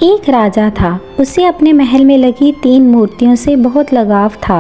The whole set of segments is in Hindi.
एक राजा था। उसे अपने महल में लगी 3 मूर्तियों से बहुत लगाव था।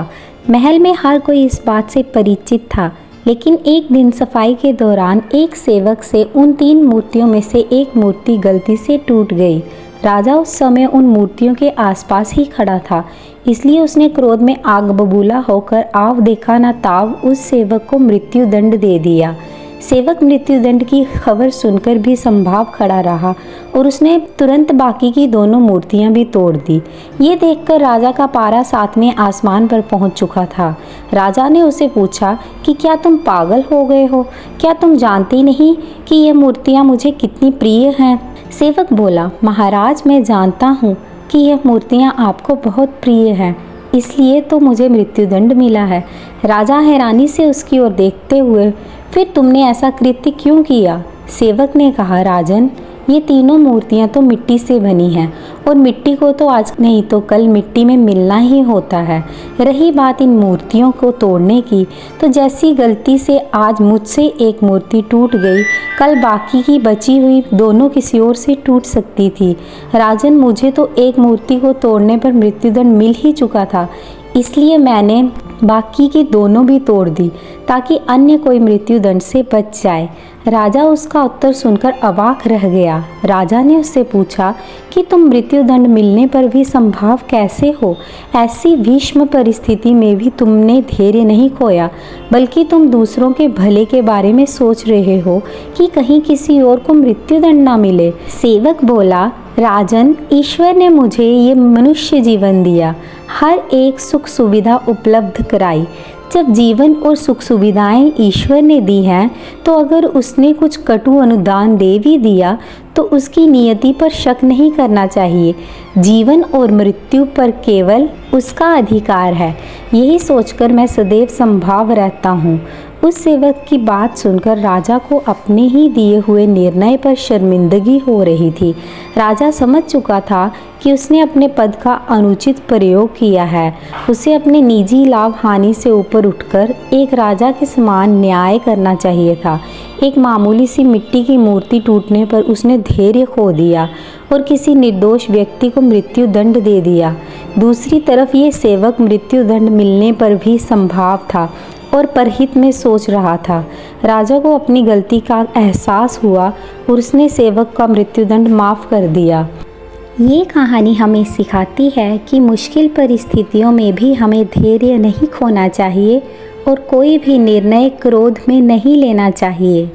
महल में हर कोई इस बात से परिचित था। लेकिन एक दिन सफाई के दौरान एक सेवक से उन 3 मूर्तियों में से एक मूर्ति गलती से टूट गई। राजा उस समय उन मूर्तियों के आसपास ही खड़ा था, इसलिए उसने क्रोध में आग बबूला होकर आव देखा न ताव उस सेवक को मृत्यु दंड दे दिया। सेवक मृत्युदंड की खबर सुनकर भी संभाव खड़ा रहा और उसने तुरंत बाकी की दोनों मूर्तियां भी तोड़ दी। ये देखकर राजा का पारा 7वें आसमान पर पहुंच चुका था। राजा ने उसे पूछा कि क्या तुम पागल हो गए हो? क्या तुम जानते नहीं कि ये मूर्तियां मुझे कितनी प्रिय हैं? सेवक बोला, महाराज, मैं जानता हूँ कि यह मूर्तियां आपको बहुत प्रिय हैं, इसलिए तो मुझे मृत्युदंड मिला है। राजा हैरानी से उसकी ओर देखते हुए, फिर तुमने ऐसा कृत्य क्यों किया? सेवक ने कहा, राजन, ये तीनों मूर्तियां तो मिट्टी से बनी हैं और मिट्टी को तो आज नहीं तो कल मिट्टी में मिलना ही होता है। रही बात इन मूर्तियों को तोड़ने की, तो जैसी गलती से आज मुझसे एक मूर्ति टूट गई, कल बाकी की बची हुई दोनों किसी और से टूट सकती थी। राजन, मुझे तो एक मूर्ति को तोड़ने पर मृत्युदंड मिल ही चुका था, इसलिए मैंने बाकी की दोनों भी तोड़ दी ताकि अन्य कोई मृत्युदंड से बच जाए। राजा उसका उत्तर सुनकर अवाक रह गया। राजा ने उससे पूछा कि तुम मृत्युदंड मिलने पर भी संभाव कैसे हो? ऐसी भीष्म परिस्थिति में भी तुमने धैर्य नहीं खोया, बल्कि तुम दूसरों के भले के बारे में सोच रहे हो कि कहीं किसी और को मृत्युदंड ना मिले। सेवक बोला, राजन, ईश्वर ने मुझे ये मनुष्य जीवन दिया, हर एक सुख सुविधा उपलब्ध कराई। जब जीवन और सुख सुविधाएं ईश्वर ने दी हैं, तो अगर उसने कुछ कटु अनुदान दे भी दिया तो उसकी नियति पर शक नहीं करना चाहिए। जीवन और मृत्यु पर केवल उसका अधिकार है। यही सोचकर मैं सदैव संभाव रहता हूँ। उस सेवक की बात सुनकर राजा को अपने ही दिए हुए निर्णय पर शर्मिंदगी हो रही थी। राजा समझ चुका था कि उसने अपने पद का अनुचित प्रयोग किया है। उसे अपने निजी लाभ हानि से ऊपर उठकर एक राजा के समान न्याय करना चाहिए था। एक मामूली सी मिट्टी की मूर्ति टूटने पर उसने धैर्य खो दिया और किसी निर्दोष व्यक्ति को मृत्यु दंड दे दिया। दूसरी तरफ ये सेवक मृत्यु दंड मिलने पर भी संभाव था और परहित में सोच रहा था। राजा को अपनी गलती का एहसास हुआ और उसने सेवक का मृत्युदंड माफ़ कर दिया। ये कहानी हमें सिखाती है कि मुश्किल परिस्थितियों में भी हमें धैर्य नहीं खोना चाहिए और कोई भी निर्णय क्रोध में नहीं लेना चाहिए।